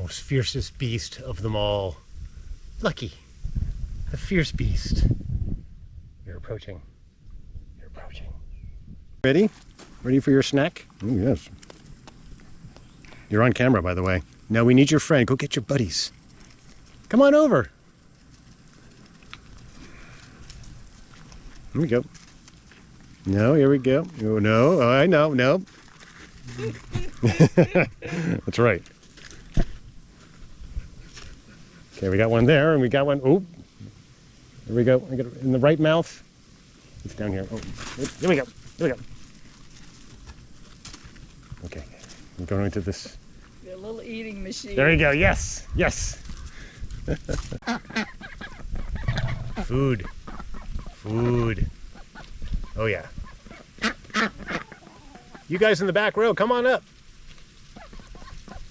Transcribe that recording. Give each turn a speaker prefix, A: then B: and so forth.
A: most fiercest beast of them all. Lucky, the fierce beast. You're approaching. You're approaching. Ready? Ready for your snack? Oh, yes. You're on camera, by the way. Now we need your friend. Go get your buddies. Come on over. Here we go. No, here we go. Oh, no, oh, I know, no. That's right. Okay, we got one there, and we got one. Oh, here we go. We got it in the right mouth. It's down here. Oh, here we go. Here we go. Okay, I'm going into this.
B: The little eating machine.
A: There you go. Yes, yes. Food. Food. Oh yeah. You guys in the back row, come on up.